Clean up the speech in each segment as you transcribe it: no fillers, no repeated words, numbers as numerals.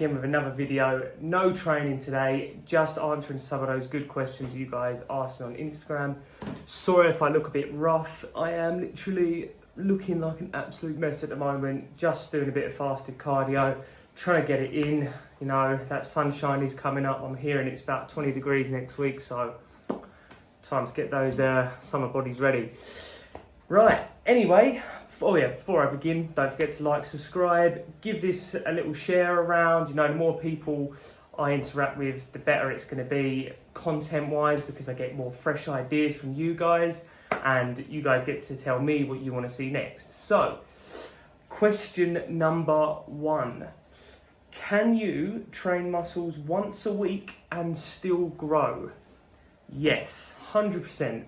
again with another video. No training today, just answering some of those good questions you guys asked me on Instagram. Sorry if I look a bit rough. I am literally looking like an absolute mess at the moment, just doing a bit of fasted cardio, trying to get it in. You know, that sunshine is coming up. I'm hearing it's about 20 degrees next week, so time to get those summer bodies ready. Right, anyway, before I begin, don't forget to like, subscribe, give this a little share around. You know, the more people I interact with, the better it's going to be content-wise, because I get more fresh ideas from you guys, and you guys get to tell me what you want to see next. So, question number 1. Can you train muscles once a week and still grow? Yes, 100%.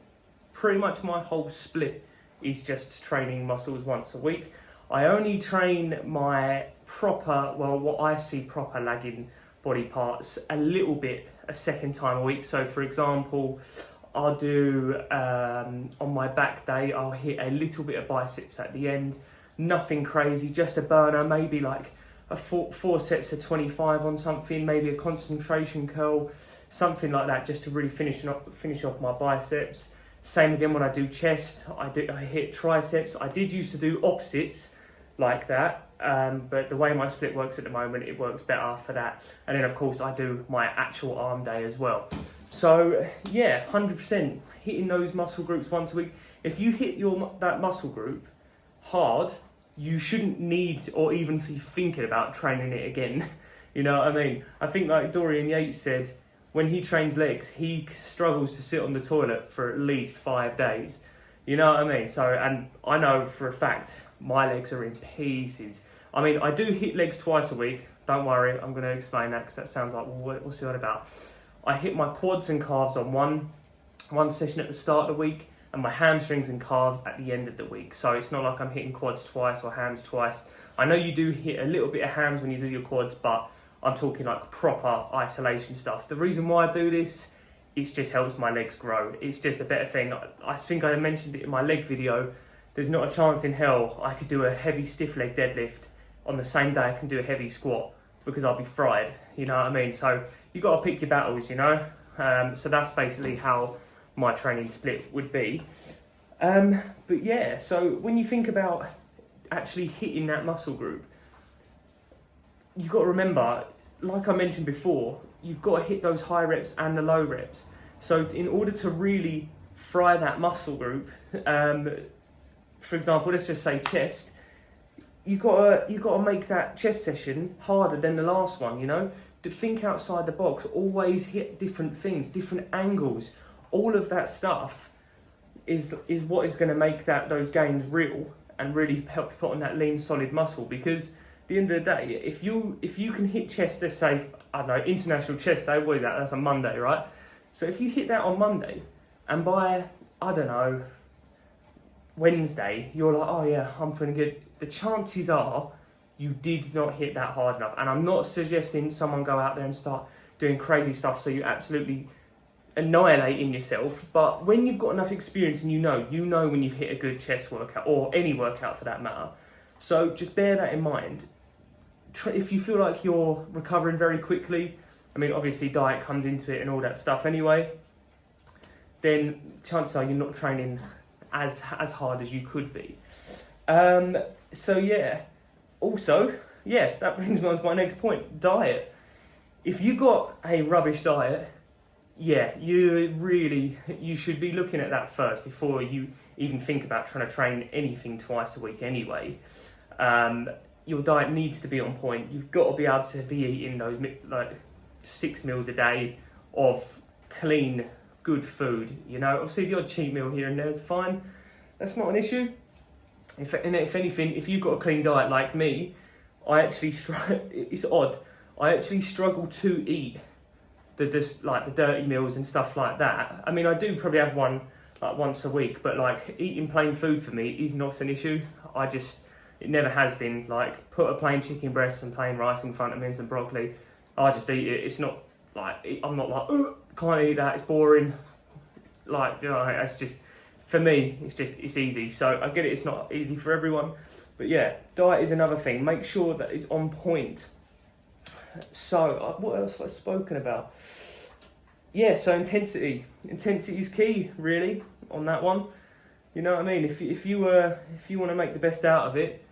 Pretty much my whole split is just training muscles once a week. I only train my proper, well, what I see proper lagging body parts a little bit a second time a week. So for example, I'll do, on my back day, I'll hit a little bit of biceps at the end. Nothing crazy, just a burner, maybe like a four sets of 25 on something, maybe a concentration curl, something like that, just to really finish off my biceps. Same again when I do chest, I hit triceps. I did used to do opposites like that, but the way my split works at the moment, it works better for that. And then of course I do my actual arm day as well. So yeah, 100% hitting those muscle groups once a week. If you hit that muscle group hard, you shouldn't need or even be thinking about training it again. You know what I mean? I think like Dorian Yates said, when he trains legs, he struggles to sit on the toilet for at least 5 days. You know what I mean? So, and I know for a fact, my legs are in pieces. I mean, I do hit legs twice a week. Don't worry, I'm going to explain that because that sounds like, well, what's it all about? I hit my quads and calves on one session at the start of the week, and my hamstrings and calves at the end of the week. So it's not like I'm hitting quads twice or hams twice. I know you do hit a little bit of hams when you do your quads, but I'm talking like proper isolation stuff. The reason why I do this, it just helps my legs grow. It's just a better thing. I think I mentioned it in my leg video. There's not a chance in hell I could do a heavy stiff leg deadlift on the same day I can do a heavy squat, because I'll be fried. You know what I mean? So you got to pick your battles, you know? So that's basically how my training split would be. But yeah, so when you think about actually hitting that muscle group, you've got to remember, like I mentioned before, you've got to hit those high reps and the low reps. So in order to really fry that muscle group, for example, let's just say chest, you got to make that chest session harder than the last one, you know? To think outside the box, always hit different things, different angles. All of that stuff is what is going to make those gains real and really help you put on that lean, solid muscle. Because at the end of the day, if you can hit chest, let's say, I don't know, International Chest Day, what is that? That's a Monday, right? So if you hit that on Monday, and by, I don't know, Wednesday, you're like, oh yeah, I'm feeling good. The chances are you did not hit that hard enough. And I'm not suggesting someone go out there and start doing crazy stuff so you absolutely annihilating yourself. But when you've got enough experience and you know when you've hit a good chest workout, or any workout for that matter. So just bear that in mind. If you feel like you're recovering very quickly, I mean, obviously diet comes into it and all that stuff anyway, then chances are you're not training as hard as you could be. So yeah, also, yeah, that brings me on to my next point, diet. If you got a rubbish diet, yeah, you should be looking at that first before you even think about trying to train anything twice a week anyway. Your diet needs to be on point. You've got to be able to be eating those like 6 meals a day of clean, good food. You know, obviously the odd cheat meal here and there is fine. That's not an issue. If anything, if you've got a clean diet like me, it's odd. I actually struggle to eat the dirty meals and stuff like that. I mean, I do probably have one like once a week, but like eating plain food for me is not an issue. It never has been. Like, put a plain chicken breast and plain rice in front of me and some broccoli, I just eat it. It's not like, I'm not like, can't eat that, it's boring. Like, you know, it's just, for me, it's easy. So I get it, it's not easy for everyone. But yeah, diet is another thing. Make sure that it's on point. So, what else have I spoken about? Yeah, so intensity. Intensity is key, really, on that one. You know what I mean? If you want to make the best out of it,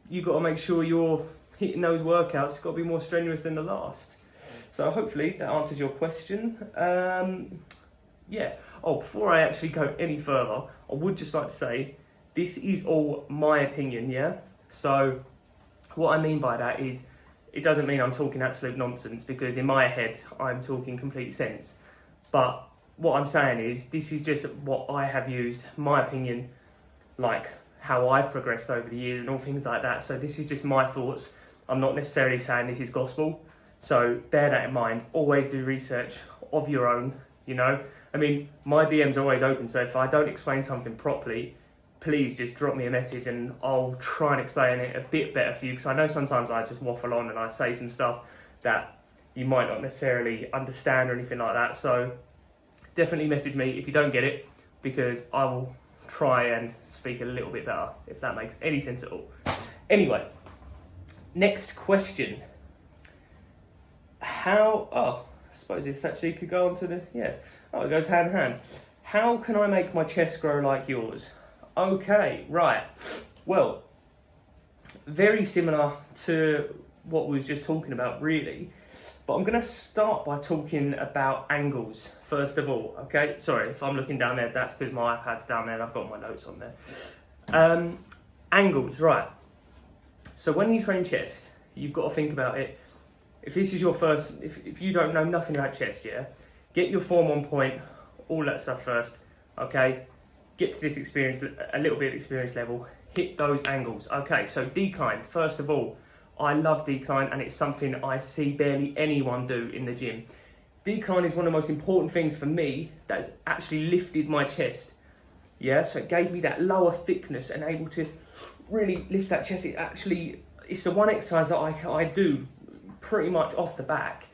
you got to make sure you're hitting those workouts. It's got to be more strenuous than the last. So hopefully that answers your question. Yeah. Oh, before I actually go any further, I would just like to say this is all my opinion. Yeah. So what I mean by that is, it doesn't mean I'm talking absolute nonsense, because in my head I'm talking complete sense. But what I'm saying is, this is just what I have used, my opinion, like how I've progressed over the years and all things like that. So this is just my thoughts. I'm not necessarily saying this is gospel. So bear that in mind. Always do research of your own, you know. I mean, my DM's are always open. So if I don't explain something properly, please just drop me a message and I'll try and explain it a bit better for you. Because I know sometimes I just waffle on and I say some stuff that you might not necessarily understand or anything like that. So definitely message me if you don't get it, because I will try and speak a little bit better, if that makes any sense at all. Anyway, next question. I suppose this actually could go on to it goes hand in hand. How can I make my chest grow like yours? Okay, right. Well, very similar to what we was just talking about, really. But I'm going to start by talking about angles, first of all, okay? Sorry, if I'm looking down there, that's because my iPad's down there and I've got my notes on there. Angles, right. So when you train chest, you've got to think about it. If this is your first, if you don't know nothing about chest, yeah, get your form on point, all that stuff first, okay? Get to this experience, a little bit of experience level, hit those angles. Okay, so decline, first of all. I love decline, and it's something I see barely anyone do in the gym. Decline is one of the most important things for me that's actually lifted my chest. Yeah, so it gave me that lower thickness and able to really lift that chest. It's the one exercise that I do pretty much off the back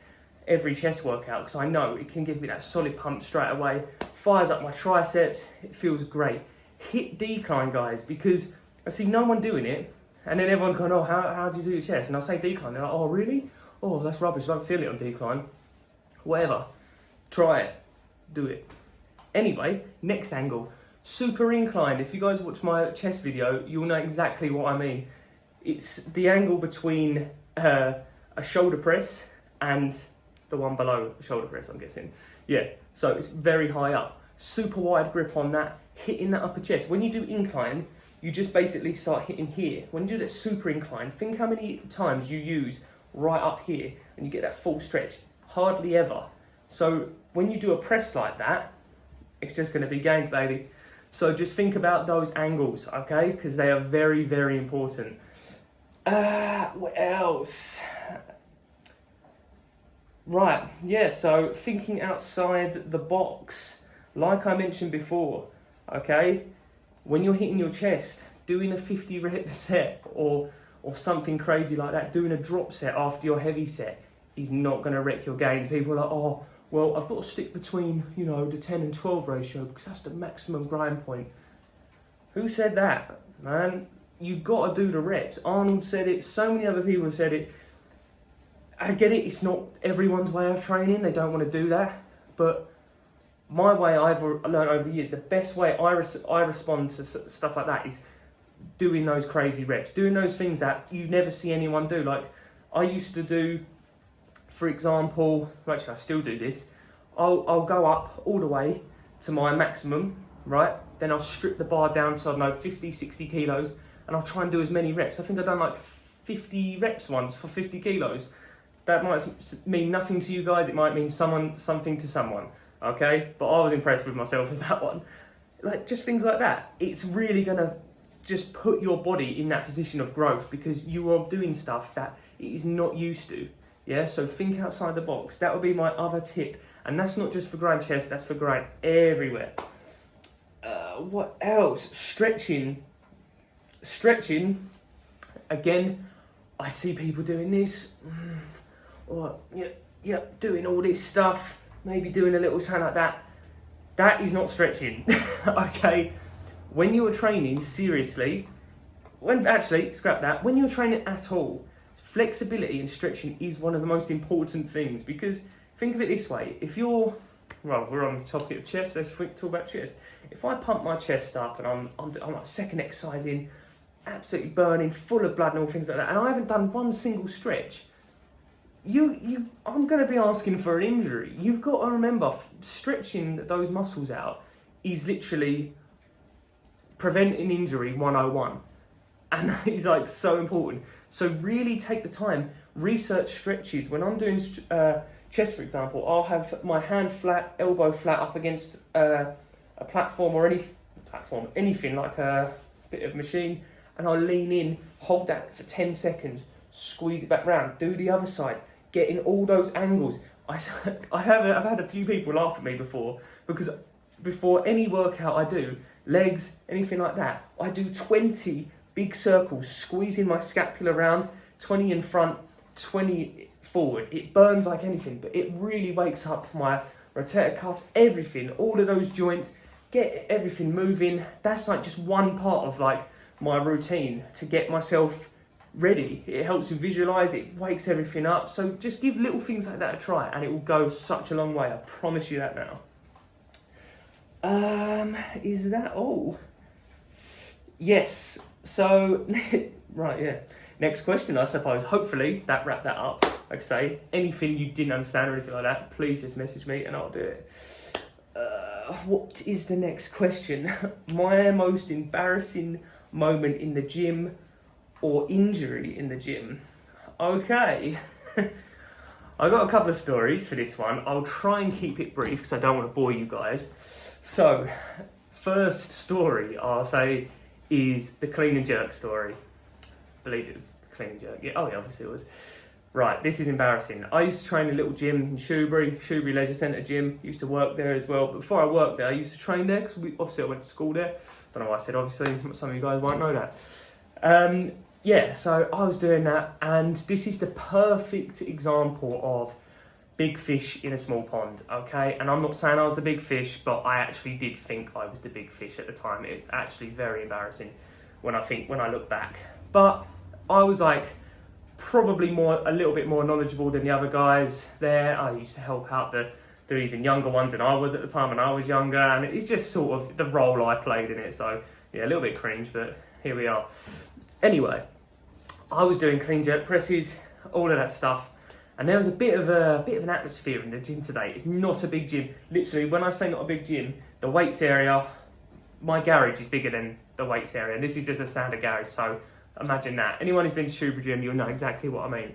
every chest workout, because I know it can give me that solid pump straight away, fires up my triceps, it feels great. Hit decline, guys, because I see no one doing it. And then everyone's going, oh, how do you do your chest? And I'll say decline. They're like, oh, really? Oh, that's rubbish. I don't feel it on decline. Whatever. Try it. Do it. Anyway, next angle. Super incline. If you guys watch my chest video, you'll know exactly what I mean. It's the angle between a shoulder press and the one below a shoulder press, I'm guessing. Yeah, so it's very high up. Super wide grip on that, hitting that upper chest. When you do incline, you just basically start hitting here. When you do that super incline, think how many times you use right up here and you get that full stretch. Hardly ever. So when you do a press like that, it's just going to be gained, baby. So just think about those angles, okay? Because they are very, very important. What else? Right, yeah, so thinking outside the box. Like I mentioned before, okay? When you're hitting your chest, doing a 50 rep set or something crazy like that, doing a drop set after your heavy set is not going to wreck your gains. People are like, oh, well, I've got to stick between, the 10 and 12 ratio because that's the maximum grind point. Who said that, man? You've got to do the reps. Arnold said it. So many other people have said it. I get it. It's not everyone's way of training. They don't want to do that. But my way, I've learned over the years, the best way I respond to stuff like that is doing those crazy reps. Doing those things that you never see anyone do. Like, I used to do, for example, actually I still do this. I'll go up all the way to my maximum, right? Then I'll strip the bar down to, I don't know, 50, 60 kilos, and I'll try and do as many reps. I think I've done like 50 reps once for 50 kilos. That might mean nothing to you guys. It might mean something to someone, okay? But I was impressed with myself with that one. Like, just things like that. It's really gonna just put your body in that position of growth because you are doing stuff that it is not used to. Yeah, so think outside the box. That would be my other tip. And that's not just for grind chest, that's for grind everywhere. What else? Stretching, again, I see people doing this. Or, doing all this stuff. Maybe doing a little something like that. That is not stretching, okay? When you are training seriously, scrap that. When you're training at all, flexibility and stretching is one of the most important things, because think of it this way, if you're, well, we're on the topic of chest, let's talk about chest. If I pump my chest up and I'm like second exercise in, absolutely burning, full of blood and all things like that, and I haven't done one single stretch, I'm going to be asking for an injury. You've got to remember, stretching those muscles out is literally preventing injury 101. And it's like so important. So really take the time, research stretches. When I'm doing chest, for example, I'll have my hand flat, elbow flat up against a platform or anything like a bit of machine, and I'll lean in, hold that for 10 seconds, squeeze it back round, do the other side, getting all those angles. I've had a few people laugh at me before, because before any workout I do, legs, anything like that, I do 20 big circles, squeezing my scapula around, 20 in front, 20 forward. It burns like anything, but it really wakes up my rotator cuffs, everything, all of those joints, get everything moving. That's like just one part of like my routine to get myself ready. It helps you visualize, it wakes everything up. So just give little things like that a try and it will go such a long way. I promise you that now. Is that all? Yes. So, right, yeah. Next question, I suppose. Hopefully that wrapped that up. Like I say, anything you didn't understand or anything like that, please just message me and I'll do it. What is the next question? My most embarrassing moment in the gym or injury in the gym? Okay. I got a couple of stories for this one. I'll try and keep it brief because I don't want to bore you guys. So, first story I'll say is the clean and jerk story. I believe it was the clean and jerk. Yeah, oh yeah, obviously it was. Right, this is embarrassing. I used to train in a little gym in Shoebury Leisure Centre gym. Used to work there as well. But before I worked there, I used to train there because obviously I went to school there. Don't know why I said obviously. Some of you guys won't know that. Yeah, so I was doing that, and this is the perfect example of big fish in a small pond, okay? And I'm not saying I was the big fish, but I actually did think I was the big fish at the time. It's actually very embarrassing when I look back. But I was like probably a little bit more knowledgeable than the other guys there. I used to help out the even younger ones than I was at the time when I was younger, and it's just sort of the role I played in it. So yeah, a little bit cringe, but here we are. Anyway, I was doing clean jerk presses, all of that stuff. And there was a bit of an atmosphere in the gym today. It's not a big gym. Literally, when I say not a big gym, the weights area, my garage is bigger than the weights area. And this is just a standard garage, so imagine that. Anyone who's been to Shoebury Gym, you'll know exactly what I mean.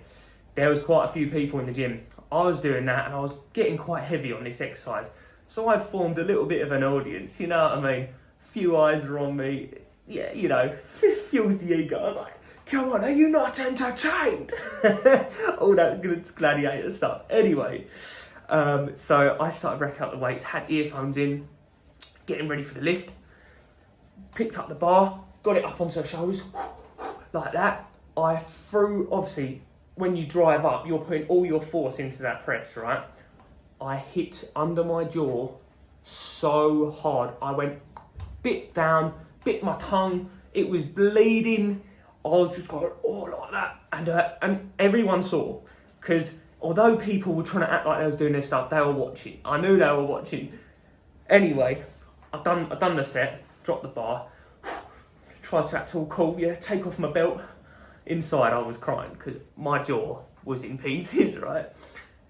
There was quite a few people in the gym. I was doing that, and I was getting quite heavy on this exercise. So I'd formed a little bit of an audience, you know what I mean? A few eyes were on me. Yeah, you know, fuels the ego. I was like, come on, are you not entertained? All that good gladiator stuff. Anyway, so I started racking up the weights, had earphones in, getting ready for the lift, picked up the bar, got it up onto the shoulders, like that. I threw, obviously, when you drive up, you're putting all your force into that press, right? I hit under my jaw so hard. I went bit down, bit my tongue, it was bleeding. I was just going, oh, like that. And everyone saw, because although people were trying to act like they was doing their stuff, they were watching. I knew they were watching. Anyway, I'd done the set, dropped the bar, tried to act all cool, yeah, take off my belt. Inside, I was crying, because my jaw was in pieces, right?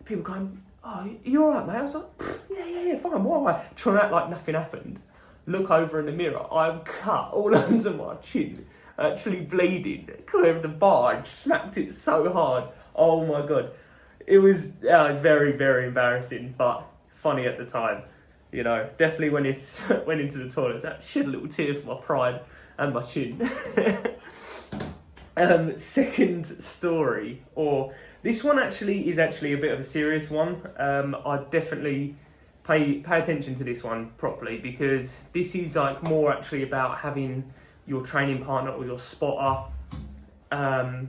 People going, oh, you all right, mate? I was like, yeah, fine, why? Trying to act like nothing happened. Look over in the mirror, I've cut all under my chin. Actually bleeding, clear of the bar, and smacked it so hard. Oh my god. It was very, very embarrassing, but funny at the time. You know, definitely went into the toilet, shed a little tears for my pride and my chin. Second story, or this one is actually a bit of a serious one. I definitely pay attention to this one properly, because this is like more actually about having your training partner or your spotter. What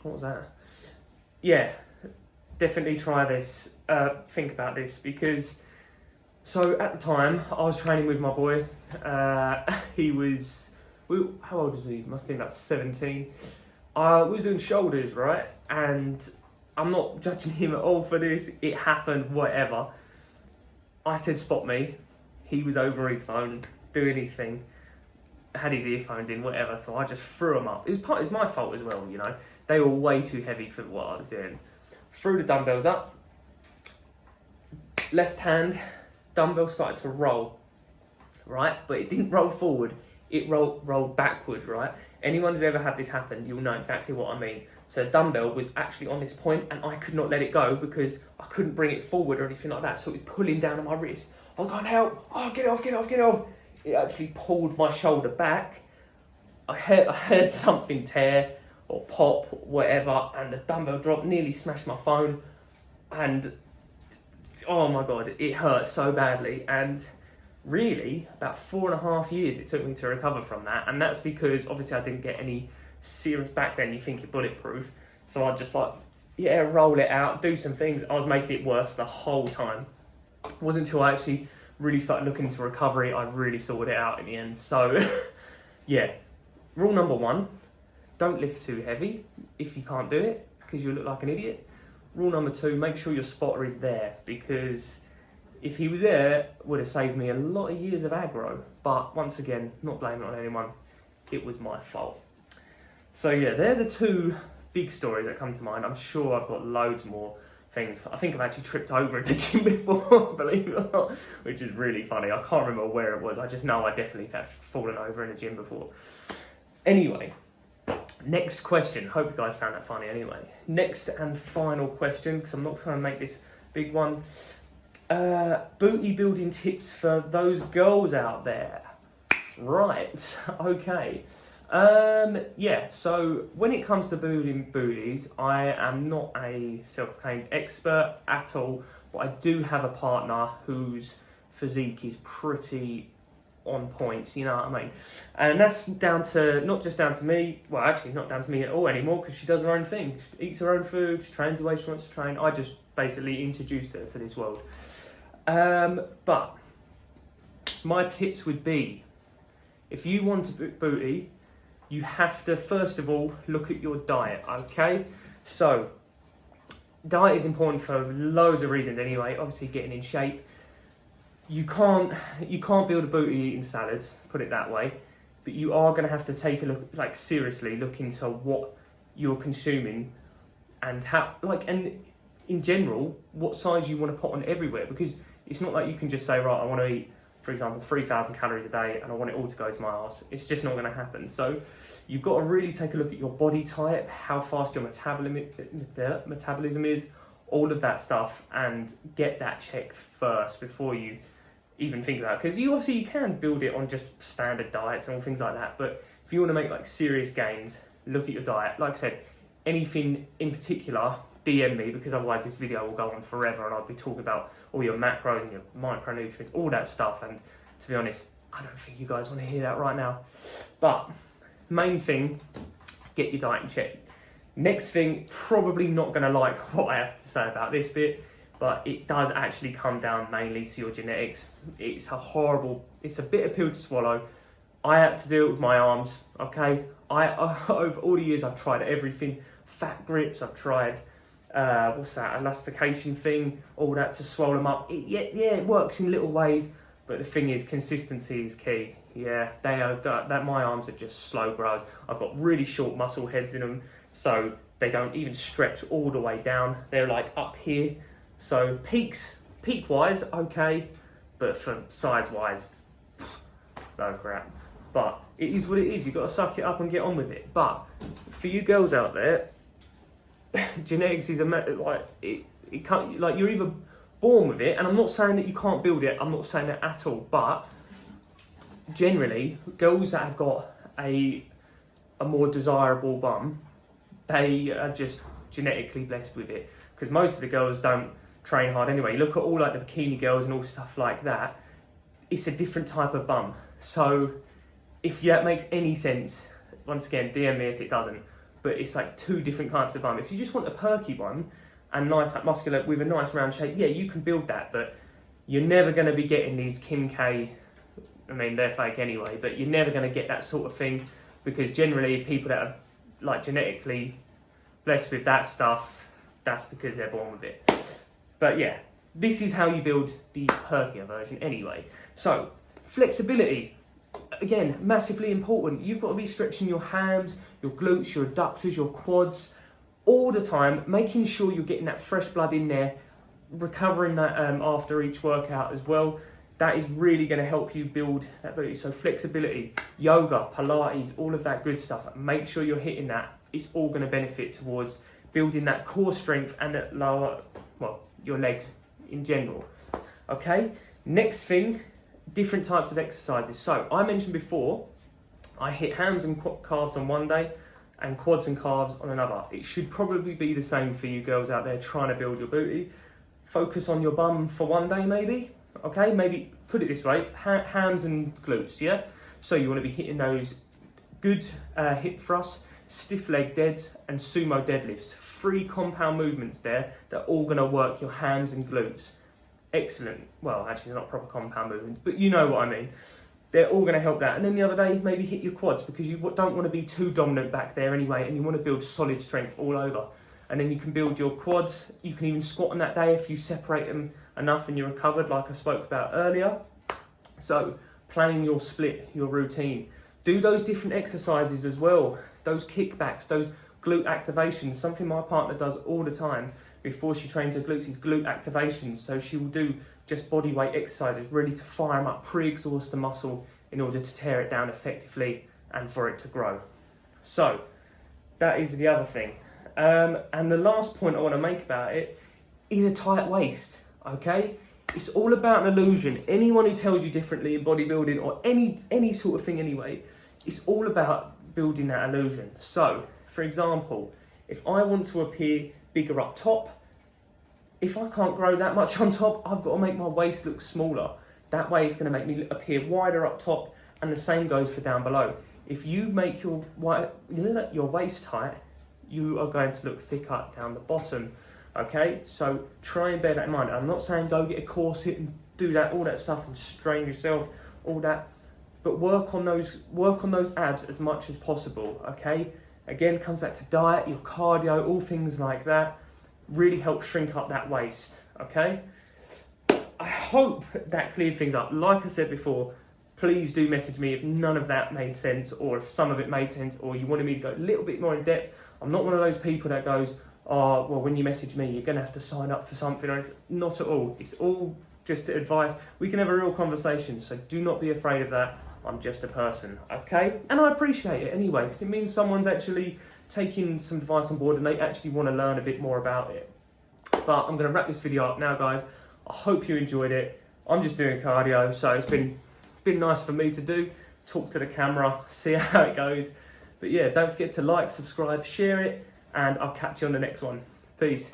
was that? Yeah, definitely try this. Think about this, because so at the time I was training with my boy. How old was he? Must have been about 17. I was doing shoulders, right? And I'm not judging him at all for this. It happened, whatever. I said, spot me. He was over his phone, doing his thing. Had his earphones in, whatever. So I just threw them up. It was my fault as well, you know. They were way too heavy for what I was doing. Threw the dumbbells up. Left hand, dumbbell started to roll, right? But it didn't roll forward. It rolled backwards, right? Anyone who's ever had this happen, you'll know exactly what I mean. So the dumbbell was actually on this point and I could not let it go because I couldn't bring it forward or anything like that. So it was pulling down on my wrist. I can't help. Oh, get off. It actually pulled my shoulder back. I heard something tear or pop, whatever, and the dumbbell dropped, nearly smashed my phone. And oh my God, it hurt so badly. And really, about 4.5 years it took me to recover from that. And that's because obviously I didn't get any serious back then. You think you're bulletproof. So I just roll it out, do some things. I was making it worse the whole time. It wasn't until I actually really started looking into recovery, I really sorted it out in the end. So yeah, rule number 1, don't lift too heavy if you can't do it because you look like an idiot. Rule number 2, make sure your spotter is there, because if he was there, it would have saved me a lot of years of aggro. But once again, not blaming it on anyone, it was my fault. So yeah, they're the 2 big stories that come to mind. I'm sure I've got loads more things. I think I've actually tripped over in the gym before, believe it or not, which is really funny. I can't remember where it was. I just know I definitely have fallen over in the gym before. Anyway, next question. Hope you guys found that funny anyway. Next and final question, because I'm not trying to make this big one. Booty building tips for those girls out there. Right, okay. Yeah, so when it comes to building booties, I am not a self-proclaimed expert at all, but I do have a partner whose physique is pretty on point, you know what I mean? And that's not just down to me, well actually not down to me at all anymore, because she does her own thing. She eats her own food, she trains the way she wants to train. I just basically introduced her to this world. But my tips would be, if you want a booty, you have to first of all look at your diet, okay? So diet is important for loads of reasons anyway. Obviously getting in shape. You can't build a booty eating salads, put it that way, but you are going to have to take a look, seriously look into what you're consuming and how, and in general, what size you want to put on everywhere, because it's not like you can just say, right, I want to eat, for example, 3,000 calories a day and I want it all to go to my arse. It's just not going to happen. So you've got to really take a look at your body type, how fast your metabolism is, all of that stuff, and get that checked first before you even think about it. Because you can build it on just standard diets and all things like that, but if you want to make serious gains, look at your diet. Like I said, anything in particular, DM me, because otherwise this video will go on forever and I'll be talking about all your macros and your micronutrients, all that stuff, and to be honest, I don't think you guys want to hear that right now. But main thing, get your diet in check. Next thing, probably not going to like what I have to say about this bit, but it does actually come down mainly to your genetics. It's a bitter pill to swallow. I had to do it with my arms, okay? Over all the years I've tried everything, fat grips, I've tried elastication thing, all that to swell them up. It works in little ways, but the thing is, consistency is key. Yeah, my arms are just slow growers. I've got really short muscle heads in them, so they don't even stretch all the way down. They're up here. So peak wise, okay, but for size wise, no crap. But it is what it is. You've got to suck it up and get on with it. But for you girls out there, genetics is it can't, you're either born with it, and I'm not saying that you can't build it, I'm not saying that at all, but generally girls that have got a more desirable bum, they are just genetically blessed with it, because most of the girls don't train hard anyway. You look at all the bikini girls and all stuff like that, it's a different type of bum. So if that makes any sense, once again, DM me if it doesn't. But it's 2 different types of bum. If you just want a perky one and nice, muscular, with a nice round shape, yeah, you can build that, but you're never going to be getting these Kim K, I mean, they're fake anyway, but you're never going to get that sort of thing, because generally people that have like genetically blessed with that stuff, that's because they're born with it. But yeah, this is how you build the perkier version anyway. So, flexibility, again, massively important. You've got to be stretching your hams, your glutes, your adductors, your quads, all the time, making sure you're getting that fresh blood in there, recovering that after each workout as well. That is really going to help you build that booty. So flexibility, yoga, Pilates, all of that good stuff. Make sure you're hitting that. It's all going to benefit towards building that core strength and that lower, well, your legs in general. Okay, next thing, different types of exercises. So I mentioned before, I hit hams and calves on one day and quads and calves on another. It should probably be the same for you girls out there trying to build your booty. Focus on your bum for one day maybe. Okay, maybe put it this way, hams and glutes, yeah? So you want to be hitting those good hip thrusts, stiff leg deads and sumo deadlifts. 3 compound movements there that are all going to work your hams and glutes. Excellent. Well, actually they're not proper compound movements, but you know what I mean. They're all going to help that. And then the other day, maybe hit your quads because you don't want to be too dominant back there anyway, and you want to build solid strength all over. And then you can build your quads. You can even squat on that day if you separate them enough and you're recovered, like I spoke about earlier. So planning your split, your routine. Do those different exercises as well. Those kickbacks, those glute activations. Something my partner does all the time before she trains her glutes is glute activations. So she will do just body weight exercises, really to fire them up, pre-exhaust the muscle in order to tear it down effectively and for it to grow. So that is the other thing. And the last point I want to make about it is a tight waist, okay? It's all about an illusion. Anyone who tells you differently in bodybuilding or any sort of thing anyway, it's all about building that illusion. So, for example, if I want to appear bigger up top, if I can't grow that much on top, I've got to make my waist look smaller. That way it's going to make me appear wider up top, and the same goes for down below. If you make your waist tight, you are going to look thicker down the bottom. Okay, so try and bear that in mind. I'm not saying go get a corset and do that, all that stuff, and strain yourself, all that. But work on those abs as much as possible. Okay, again, comes back to diet, your cardio, all things like that. Really help shrink up that waist. Okay, I hope that cleared things up. Like I said before, please do message me if none of that made sense, or if some of it made sense, or you wanted me to go a little bit more in depth. I'm not one of those people that goes, oh, well, when you message me, you're going to have to sign up for something. Not at all. It's all just advice. We can have a real conversation, so do not be afraid of that. I'm just a person, okay? And I appreciate it anyway, because it means someone's actually taking some advice on board and they actually want to learn a bit more about it. But I'm going to wrap this video up now, guys. I hope you enjoyed it. I'm just doing cardio, so it's been nice for me to do. Talk to the camera, see how it goes. But yeah, don't forget to like, subscribe, share it, and I'll catch you on the next one. Peace.